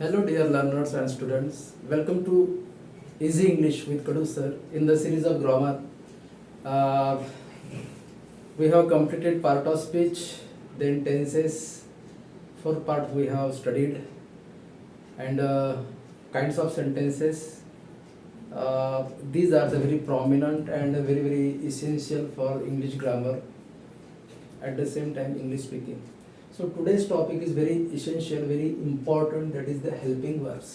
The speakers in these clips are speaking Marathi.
Hello, dear learners and students. Welcome to Easy English with Kadu sir. In the series of grammar, uh, we have completed part of speech, then tenses. Fourth part we have studied, and kinds of sentences. These are the very prominent and very essential for English grammar. At the same time, English speaking. So today's topic is very essential, very important. That is the helping verbs.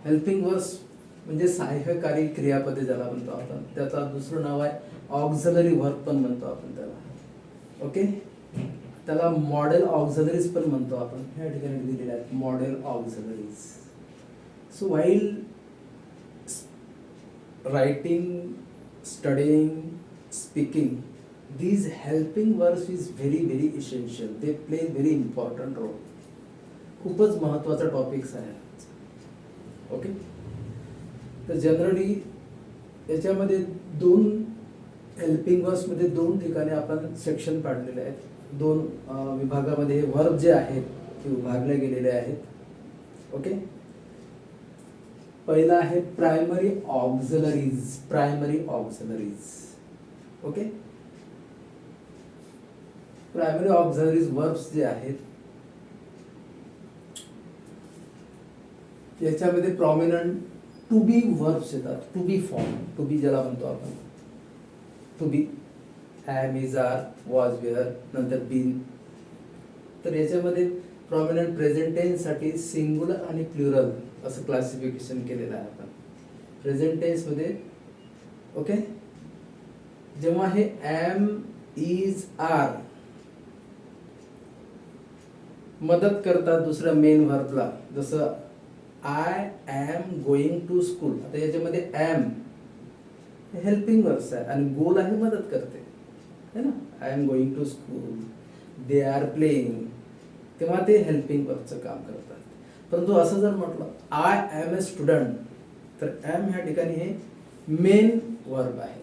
Helping वर्स म्हणजे सहाय्यकारी क्रियापदे ज्याला म्हणतो आपण. त्याचा दुसरं नाव आहे ऑक्झिलरी वर्ब पण म्हणतो आपण त्याला. ओके, त्याला मॉडेल ऑक्झिलरीज पण म्हणतो आपण. ह्या ठिकाणी दिलेले आहेत model auxiliaries. So while writing, studying, speaking, these helping verbs is very essential. They play very important role. खूपच महत्त्वाचा टॉपिक्स आहे. ओके, तर जनरली याच्यामध्ये दोन हेल्पिंग वर्ब्समध्ये दोन ठिकाणी आपण सेक्शन पाडलेले आहेत. दोन विभागामध्ये हे वर्ब जे आहेत ते विभागले गेलेले आहेत. ओके, पहिला आहे primary auxiliaries. Primary auxiliaries. Okay, primary auxiliaries verbs जे आहेत याच्यामध्ये प्रॉमिनंट टू बी वर्ब्स येतात. To be form, to be ज्याला म्हणतो आपण. To be am, is, are, was, were, नंतर बीन. तर याच्यामध्ये प्रॉमिनंट प्रेझेंट टेन्स साठी सिंग्युलर आणि प्लुरल असं क्लासिफिकेशन केलेलं आहे आपण. प्रेझेंट टेन्स मध्ये ओके, जेव्हा हे एम, इज, आर मदत करतात दुसऱ्या मेन वर्बला, जसं I am going to school. आता याच्यामध्ये एम हेल्पिंग वर्ब्स आहे आणि गोल आहे मदत करते है ना. I am going to school, they are playing, तेव्हा ते हेल्पिंग वर्बचं काम करतात. परंतु असं जर म्हटलं आय एम ए स्टुडंट, तर एम ह्या ठिकाणी हे मेन वर्ब आहे.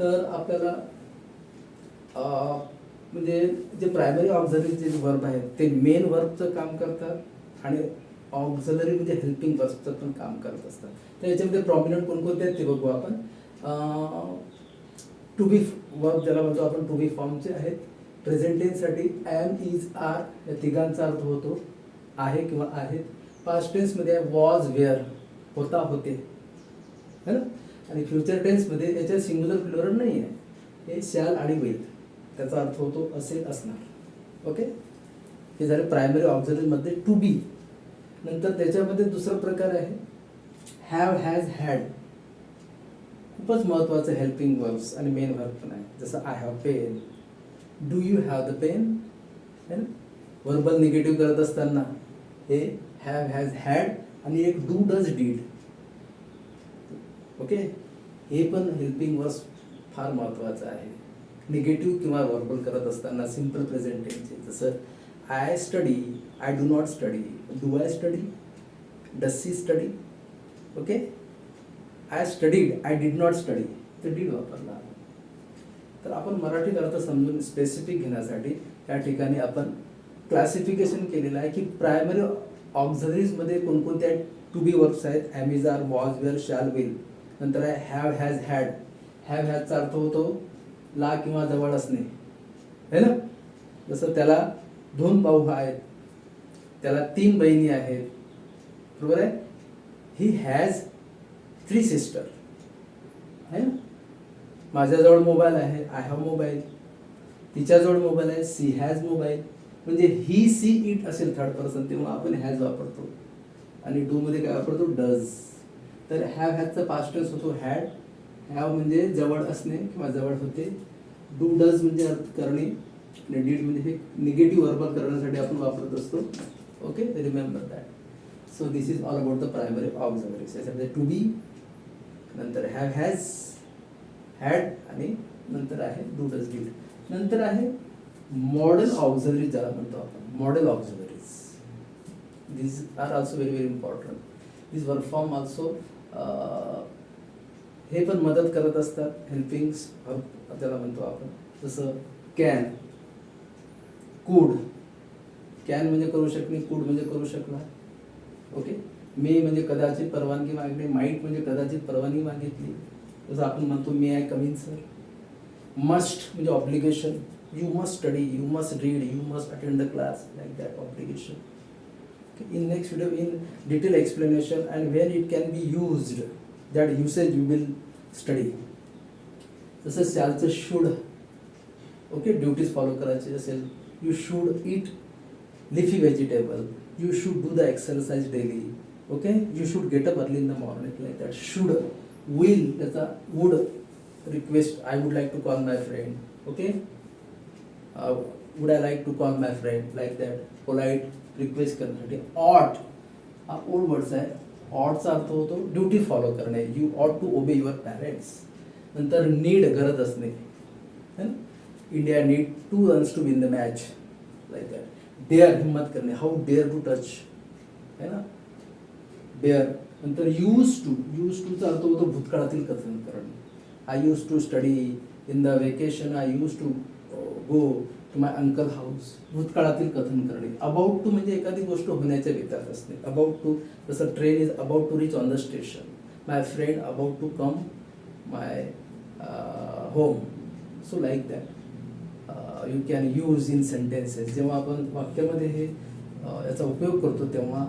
तर आपल्याला म्हणजे जे प्रायमरी ऑक्झिलरी जे वर्ब आहेत ते मेन वर्बचं काम करतात आणि ऑक्झिलरी म्हणजे हेल्पिंग वर्बचं पण काम करत असतात. तर याच्यामध्ये प्रॉमिनंट कोणकोणते आहेत ते बघू आपण. टू बी वर्ब ज्याला म्हणतो आपण, टू बी फॉर्मचे आहेत. प्रेझेंट टेन्ससाठी एम, इज, आर या तिघांचा अर्थ होतो आहे किंवा आहेत. पास्ट टेन्समध्ये वॉज, वेअर होता, होते है ना. आणि फ्युचर टेन्समध्ये याच्यात सिंग्युलर प्लुरल नाही आहे, हे शॅल आणि विल, त्याचा अर्थ होतो असे असणार. ओके, हे झाले प्रायमरी ऑक्झिलरीमध्ये टू बी. नंतर त्याच्यामध्ये दुसरा प्रकार आहे हॅव, हॅज, हॅड. खूपच महत्त्वाचं हेल्पिंग वर्ब्स आणि मेन वर्ब पण आहे. जसं I have pen, do you have the pen है ना. वर्बल निगेटिव्ह करत असताना हे हॅव, हॅज, हॅड आणि एक डू, डज, डीड. ओके, हे पण हेल्पिंग वर्ब्स फार महत्त्वाचं आहे. निगेटिव्ह किंवा वर्बल करत असताना सिम्पल प्रेझेंट टेन्सचे, जसं I study, I do not study, do I study, does she study. Okay, I studied, I did not study, ते डीड वापरला. तर आपण मराठीत अर्थ समजून स्पेसिफिक घेण्यासाठी या ठिकाणी आपण क्लासिफिकेशन केलेलं आहे की प्रायमरी ऑक्झिलरीजमध्ये कोणकोणत्या टू बी वर्ब्स आहेत. Am, is, are, was, were, shall, will. नंतर आहे हॅव, हॅज, हॅड. हॅव, हॅजचा अर्थ होतो ला किंवा जवळ असणे है ना. जसं त्याला दोन भाऊ आहेत, त्याला 3 बहिणी आहेत, बरोबर आहे. ही हॅज 3 सिस्टर है ना. माझ्याजवळ मोबाईल आहे, आय हॅव मोबाईल. तिच्याजवळ मोबाईल आहे, सी हॅज मोबाईल. म्हणजे ही, सी, इट असेल थर्ड पर्सन, तेव्हा आपण हॅज वापरतो. आणि डू मध्ये काय वापरतो, डज. तर हॅव, हॅजचा पास्ट टेन्स होतो हॅड. हॅव म्हणजे जवळ असणे किंवा जवळ होते. डू, डज म्हणजे अर्थ करणे आणि डीड म्हणजे हे निगेटिव्ह वर्बल करण्यासाठी आपण वापरत असतो. Okay, remember that. So this is all about the primary auxiliaries. याच्यामध्ये टू बी, नंतर हॅव, हॅज, हॅड आणि नंतर आहे डू, डज, डीड. नंतर आहे मॉडेल ऑक्झिलरीज ज्याला म्हणतो आपण. मॉडेल ऑक्झिलरीज, दिस आर ऑल्सो व्हेरी इम्पॉर्टंट. दिस वर्ब फॉर्म ऑल्सो हे पण मदत करत असतात. हेल्पिंग्स त्याला म्हणतो आपण. जसं कॅन, कुड. कॅन म्हणजे करू शकणे, कुड म्हणजे करू शकला. ओके. मे म्हणजे कदाचित परवानगी मागणे, माईट म्हणजे कदाचित परवानगी मागितली. जसं आपण म्हणतो may I come in sir. Must म्हणजे obligation, you must study, you must read, you must attend the class, like that obligation. In next video in detail explanation and when it can be used, that usage we will study. जसं शाळेचं शुड, ओके, ड्युटीज फॉलो करायचे असेल, you should eat leafy vegetable, you should do the exercise daily, okay, you should get up early in the morning, like that. Should, will त्याचा would, request, I would like to call my friend, okay, would I like to call my friend, like that. Polite request करण्यासाठी. ऑट हा ओल्ड वर्ड्स आहे. ऑटचा अर्थ होतो ड्युटी फॉलो करणे, you ought to obey your parents. नंतर नीड, गरज असणे, है ना. India need 2 runs to win the match, like that. Dare, हिम्मत करणे, हाऊ डेअर टू टच, है ना, डेअर. नंतर यूज टूचा अर्थ होतो भूतकाळातील कथन करणे. I use to study in the vacation, I use to go to my uncle house, भूतकाळातील कथन करणे. अबाउट टू म्हणजे एखादी गोष्ट होण्याच्या बेतात असणे. अबाउट टू, जसं train is about to reach on the station, my friend about to come my home, so like that you can use in sentences. जेव्हा आपण वाक्यामध्ये हे याचा उपयोग करतो तेव्हा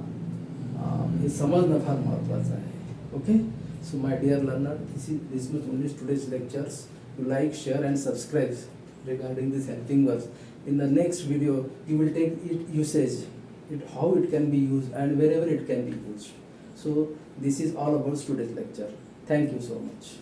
हे समजणं फार महत्त्वाचं आहे. Okay, so my dear learner, this much only today's lectures. You like, share and subscribe regarding this helping verbs. In the next video you will take it usage, how it can be used and wherever it can be used. So this is all about today's lecture. Thank you so much.